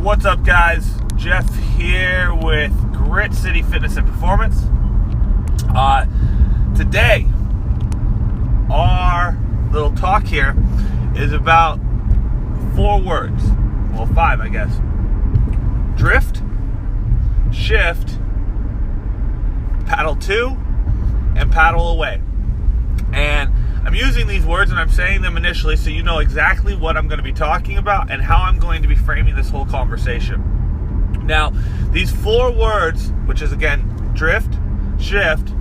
What's up, guys? Jeff here with Grit City Fitness and Performance. Today, our little talk here is about 4 words. Well, 5, I guess. Drift, shift, paddle to, and paddle away. And I'm using these words and I'm saying them initially so you know exactly what I'm going to be talking about and how I'm going to be framing this whole conversation. Now, these 4 words, which is again, drift, shift,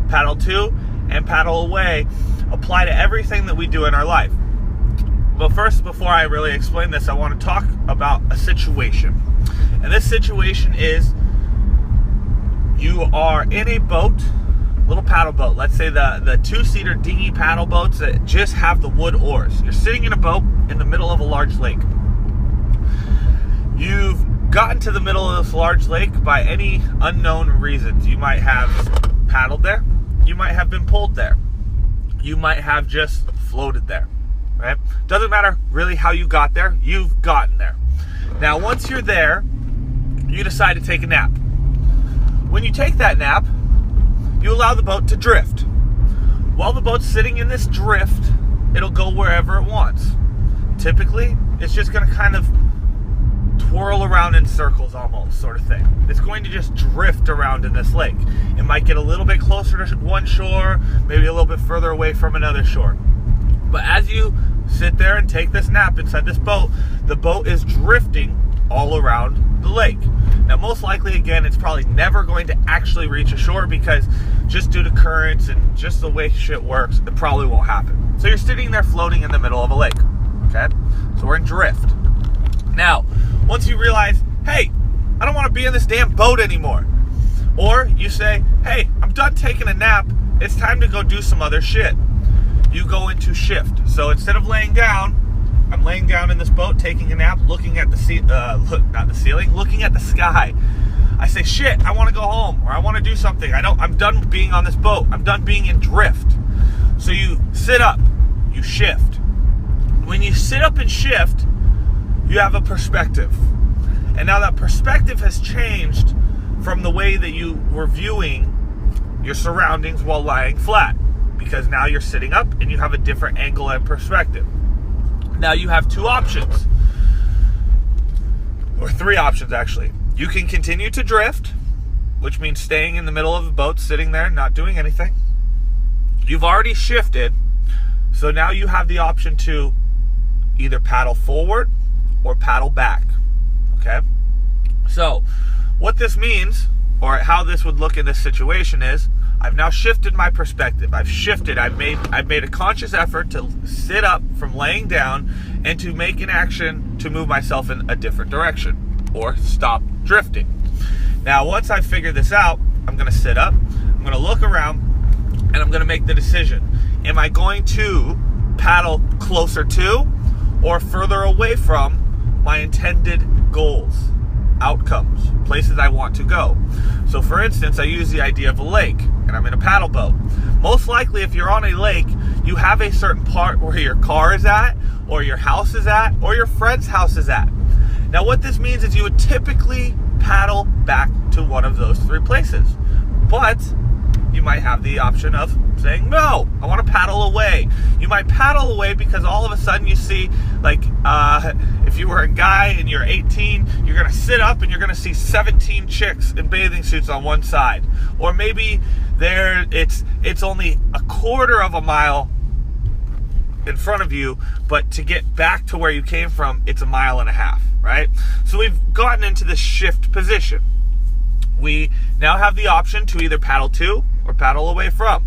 paddle to, and paddle away, apply to everything that we do in our life. But first, before I really explain this, I want to talk about a situation. And this situation is you are in a boat, little paddle boat. Let's say the 2-seater dinghy paddle boats that just have the wood oars. You're sitting in a boat in the middle of a large lake. You've gotten to the middle of this large lake by any unknown reasons. You might have paddled there. You might have been pulled there. You might have just floated there, right? Doesn't matter really how you got there. You've gotten there. Now, once you're there, you decide to take a nap. When you take that nap, you allow the boat to drift. While the boat's sitting in this drift, it'll go wherever it wants. Typically, it's just going to kind of twirl around in circles almost, sort of thing. It's going to just drift around in this lake. It might get a little bit closer to one shore, maybe a little bit further away from another shore. But as you sit there and take this nap inside this boat, the boat is drifting all around the lake. Now, most likely, again, it's probably never going to actually reach a shore because just due to currents and just the way shit works, it probably won't happen. So you're sitting there floating in the middle of a lake, okay? So we're in drift. Now, once you realize, hey, I don't want to be in this damn boat anymore. Or you say, hey, I'm done taking a nap. It's time to go do some other shit. You go into shift. So instead of laying down, I'm laying down in this boat, taking a nap, looking at the looking at the sky. I say, shit, I want to go home, or I want to do something. I'm done being on this boat. I'm done being in drift. So you sit up, you shift. When you sit up and shift, you have a perspective. And now that perspective has changed from the way that you were viewing your surroundings while lying flat. Because now you're sitting up and you have a different angle and perspective. Now you have 2 options, or 3 options actually. You can continue to drift, which means staying in the middle of the boat, sitting there, not doing anything. You've already shifted, so now you have the option to either paddle forward or paddle back, okay? So what this means, or how this would look in this situation is, I've now shifted my perspective. I've shifted. I've made a conscious effort to sit up from laying down and to make an action to move myself in a different direction or stop drifting. Now, once I figure this out, I'm going to sit up, I'm going to look around, and I'm going to make the decision. Am I going to paddle closer to or further away from my intended goals, outcomes, places I want to go? So for instance, I use the idea of a lake and I'm in a paddle boat. Most likely, if you're on a lake, you have a certain part where your car is at, or your house is at, or your friend's house is at. Now what this means is you would typically paddle back to one of those 3 places. But you might have the option of saying, no, I want to paddle away. You might paddle away because all of a sudden you see, like, if you were a guy and you're 18, you're going to sit up and you're going to see 17 chicks in bathing suits on one side. Or maybe it's only a quarter of a mile in front of you, but to get back to where you came from, it's 1.5 miles, right? So we've gotten into this shift position. We now have the option to either paddle to or paddle away from.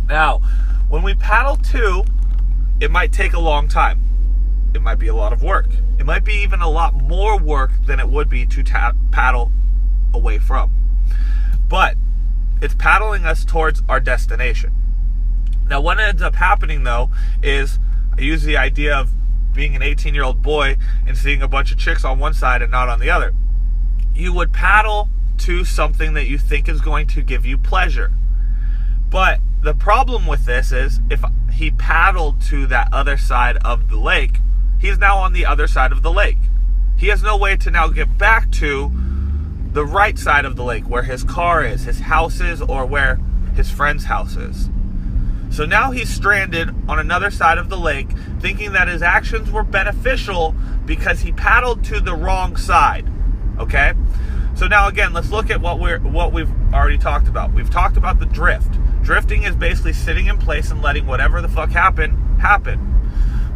Now, when we paddle to, it might take a long time. It might be a lot of work. It might be even a lot more work than it would be to paddle away from. But it's paddling us towards our destination. Now, what ends up happening, though, is I use the idea of being an 18-year-old boy and seeing a bunch of chicks on one side and not on the other. You would paddle to something that you think is going to give you pleasure. But the problem with this is if he paddled to that other side of the lake, he's now on the other side of the lake. he has no way to now get back to the right side of the lake where his car is, his house is, or where his friend's house is. So now he's stranded on another side of the lake, thinking that his actions were beneficial because he paddled to the wrong side. Okay? So now again, let's look at what we've already talked about. We've talked about the drift. Drifting is basically sitting in place and letting whatever the fuck happen.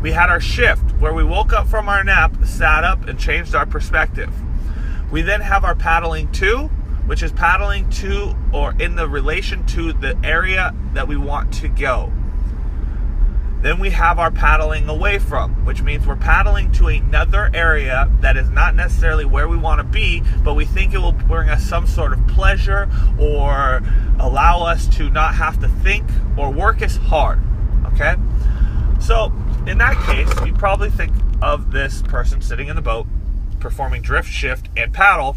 We had our shift, where we woke up from our nap, sat up, and changed our perspective. We then have our paddling to, which is paddling to or in the relation to the area that we want to go. Then we have our paddling away from, which means we're paddling to another area that is not necessarily where we want to be, but we think it will bring us some sort of pleasure or allow us to not have to think or work as hard. Okay? So, in that case, you probably think of this person sitting in the boat, performing drift, shift, and paddle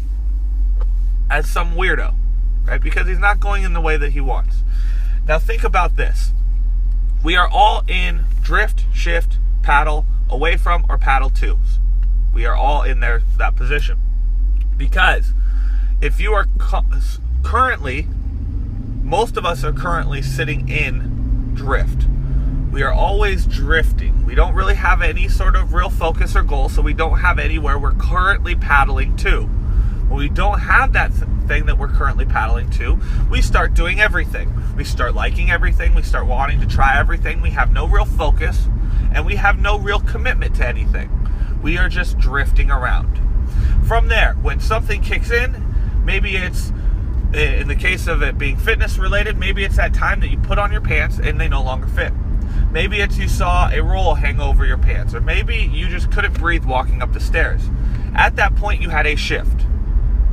as some weirdo, right? Because he's not going in the way that he wants. Now think about this. We are all in drift, shift, paddle, away from, or paddle to. We are all in that position. Because if you are currently, most of us are currently sitting in drift. We are always drifting. We don't really have any sort of real focus or goal, so we don't have anywhere we're currently paddling to. When we don't have that thing that we're currently paddling to, we start doing everything. We start liking everything. We start wanting to try everything. We have no real focus, and we have no real commitment to anything. We are just drifting around. From there, when something kicks in, maybe it's, in the case of it being fitness related, maybe it's that time that you put on your pants and they no longer fit. Maybe it's you saw a roll hang over your pants, or maybe you just couldn't breathe walking up the stairs. At that point, you had a shift.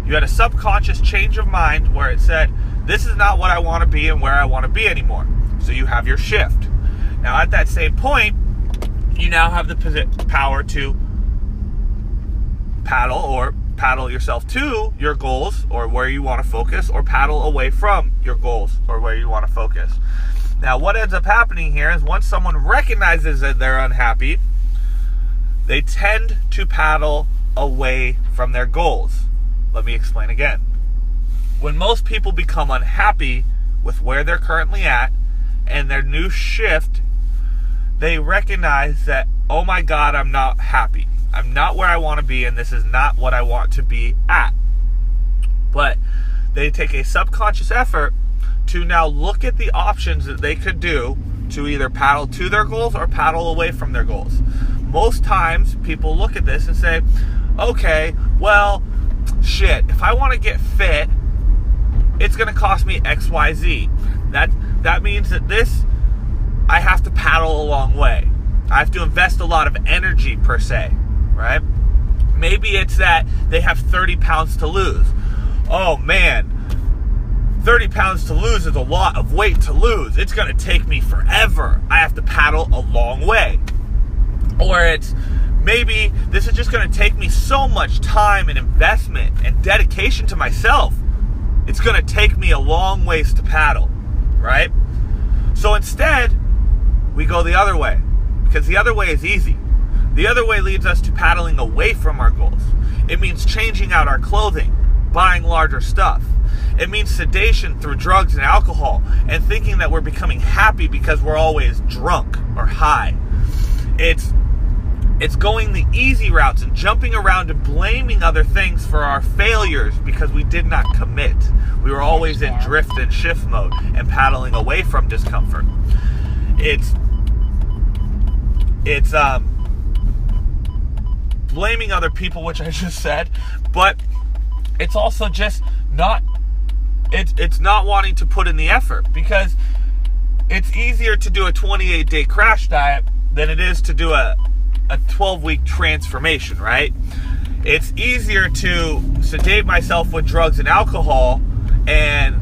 You had a subconscious change of mind where it said, this is not what I want to be and where I want to be anymore. So you have your shift. Now at that same point, you now have the power to paddle yourself to your goals or where you want to focus, or paddle away from your goals or where you want to focus. Now, what ends up happening here is once someone recognizes that they're unhappy, they tend to paddle away from their goals. Let me explain again. When most people become unhappy with where they're currently at and their new shift, they recognize that, oh my God, I'm not happy. I'm not where I want to be, and this is not what I want to be at. But they take a subconscious effort to now look at the options that they could do to either paddle to their goals or paddle away from their goals. Most times people look at this and say, okay, well, shit, if I want to get fit, it's going to cost me XYZ. That means that I have to paddle a long way. I have to invest a lot of energy per se, right? Maybe it's that they have 30 pounds to lose. Oh man, 30 pounds to lose is a lot of weight to lose. It's going to take me forever. I have to paddle a long way. Or it's maybe this is just going to take me so much time and investment and dedication to myself. It's going to take me a long ways to paddle, right? So instead, we go the other way, because the other way is easy. The other way leads us to paddling away from our goals. It means changing out our clothing, buying larger stuff. It means sedation through drugs and alcohol, and thinking that we're becoming happy because we're always drunk or high. It's going the easy routes and jumping around and blaming other things for our failures because we did not commit. We were always in drift and shift mode and paddling away from discomfort. It's blaming other people, which I just said, but it's also just not, it's not wanting to put in the effort, because it's easier to do a 28-day crash diet than it is to do a 12-week transformation, right? It's easier to sedate myself with drugs and alcohol and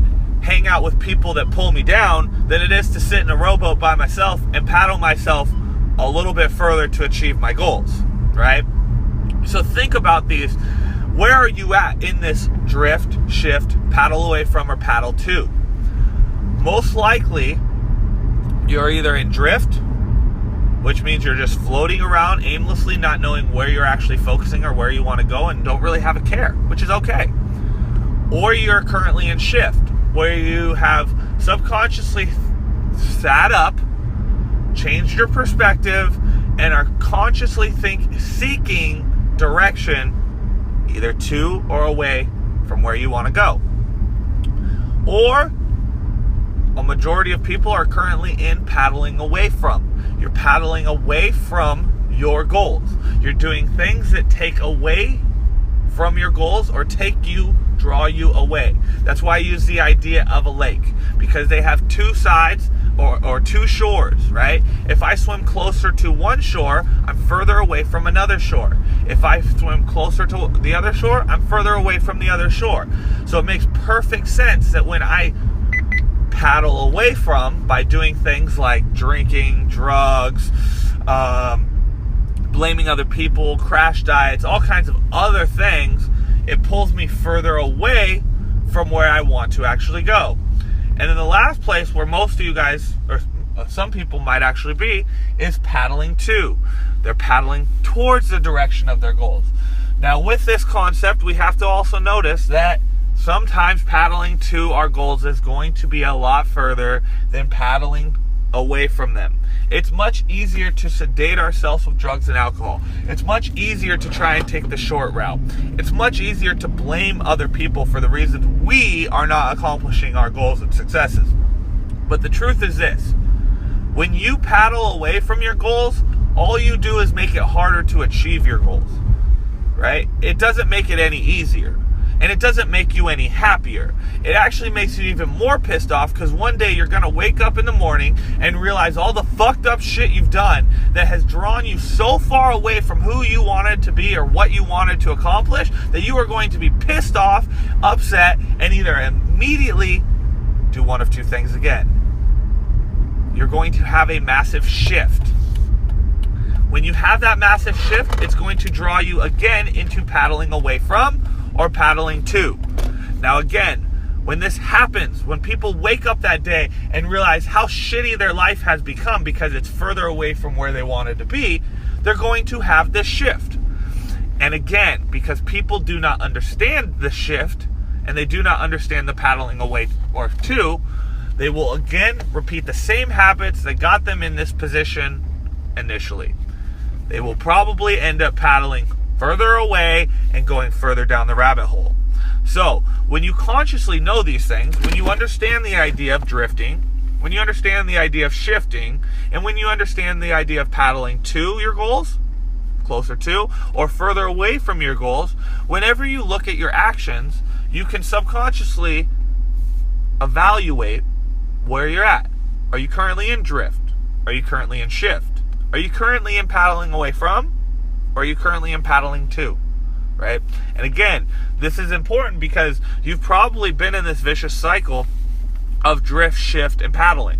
hang out with people that pull me down than it is to sit in a rowboat by myself and paddle myself a little bit further to achieve my goals, right? So think about these. Where are you at in this drift, shift, paddle away from, or paddle to? Most likely, you're either in drift which means you're just floating around aimlessly, not knowing where you're actually focusing or where you want to go, and don't really have a care, which is okay. Or you're currently in shift, where you have subconsciously sat up, changed your perspective, and are consciously seeking direction either to or away from where you want to go. Or a majority of people are currently in paddling away from. You're paddling away from your goals. You're doing things that take away from your goals or draw you away. That's why I use the idea of a lake, because they have two sides or two shores, right? If I swim closer to one shore, I'm further away from another shore. If I swim closer to the other shore, I'm further away from the other shore. So it makes perfect sense that when I paddle away from, by doing things like drinking, drugs, blaming other people, crash diets, all kinds of other things, it pulls me further away from where I want to actually go. And then the last place where most of you guys, or some people might actually be, is paddling to. They're paddling towards the direction of their goals. Now, with this concept, we have to also notice that sometimes paddling to our goals is going to be a lot further than paddling away from them. It's much easier to sedate ourselves with drugs and alcohol. It's much easier to try and take the short route. It's much easier to blame other people for the reasons we are not accomplishing our goals and successes. But the truth is this: when you paddle away from your goals, all you do is make it harder to achieve your goals, right? It doesn't make it any easier. And it doesn't make you any happier. It actually makes you even more pissed off, because one day you're going to wake up in the morning and realize all the fucked up shit you've done that has drawn you so far away from who you wanted to be or what you wanted to accomplish, that you are going to be pissed off, upset, and either immediately do one of two things again. You're going to have a massive shift. When you have that massive shift, it's going to draw you again into paddling away from or paddling to. Now again, when this happens, when people wake up that day and realize how shitty their life has become because it's further away from where they wanted to be, they're going to have this shift. And again, because people do not understand the shift, and they do not understand the paddling away or to, they will again repeat the same habits that got them in this position initially. They will probably end up paddling further away and going further down the rabbit hole. So, when you consciously know these things, when you understand the idea of drifting, when you understand the idea of shifting, and when you understand the idea of paddling to your goals, closer to, or further away from your goals, whenever you look at your actions, you can subconsciously evaluate where you're at. Are you currently in drift? Are you currently in shift? Are you currently in paddling away from? Or are you currently in paddling to, right? And again, this is important because you've probably been in this vicious cycle of drift, shift, and paddling.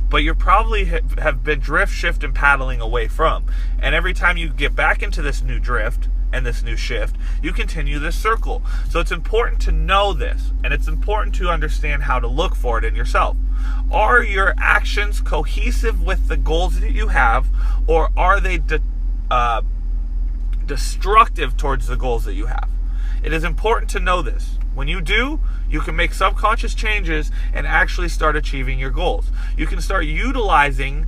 But you probably have been drift, shift, and paddling away from. And every time you get back into this new drift and this new shift, you continue this circle. So it's important to know this, and it's important to understand how to look for it in yourself. Are your actions cohesive with the goals that you have, or are they destructive towards the goals that you have? It is important to know this. When you do, you can make subconscious changes and actually start achieving your goals. You can start utilizing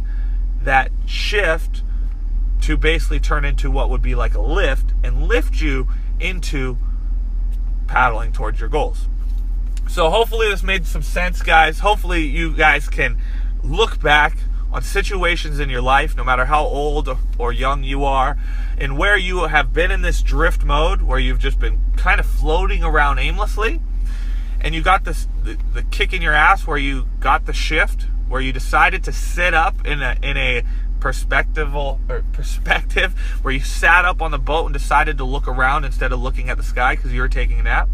that shift to basically turn into what would be like a lift and lift you into paddling towards your goals. So hopefully this made some sense, guys. Hopefully you guys can look back on situations in your life, no matter how old or young you are, and where you have been in this drift mode, where you've just been kind of floating around aimlessly, and you got this the kick in your ass where you got the shift, where you decided to sit up in a perspective where you sat up on the boat and decided to look around instead of looking at the sky because you were taking a nap.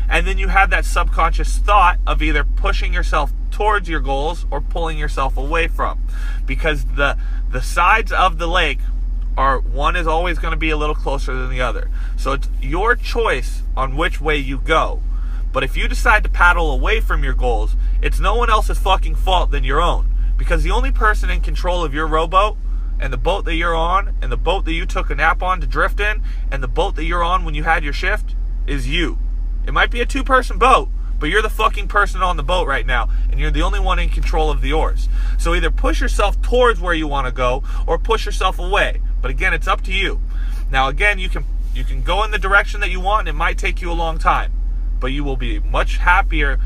And then you had that subconscious thought of either pushing yourself towards your goals or pulling yourself away from, because the sides of the lake are, one is always going to be a little closer than the other. So it's your choice on which way you go. But if you decide to paddle away from your goals, it's no one else's fucking fault than your own. Because the only person in control of your rowboat and the boat that you're on, and the boat that you took a nap on to drift in, and the boat that you're on when you had your shift is you. It might be a 2-person boat, but you're the fucking person on the boat right now, and you're the only one in control of the oars. So either push yourself towards where you want to go, or push yourself away. But again, it's up to you. Now again, you can go in the direction that you want, and it might take you a long time, but you will be much happier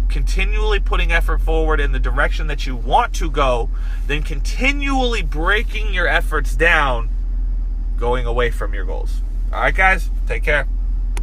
continually putting effort forward in the direction that you want to go than continually breaking your efforts down going away from your goals. All right, guys, take care.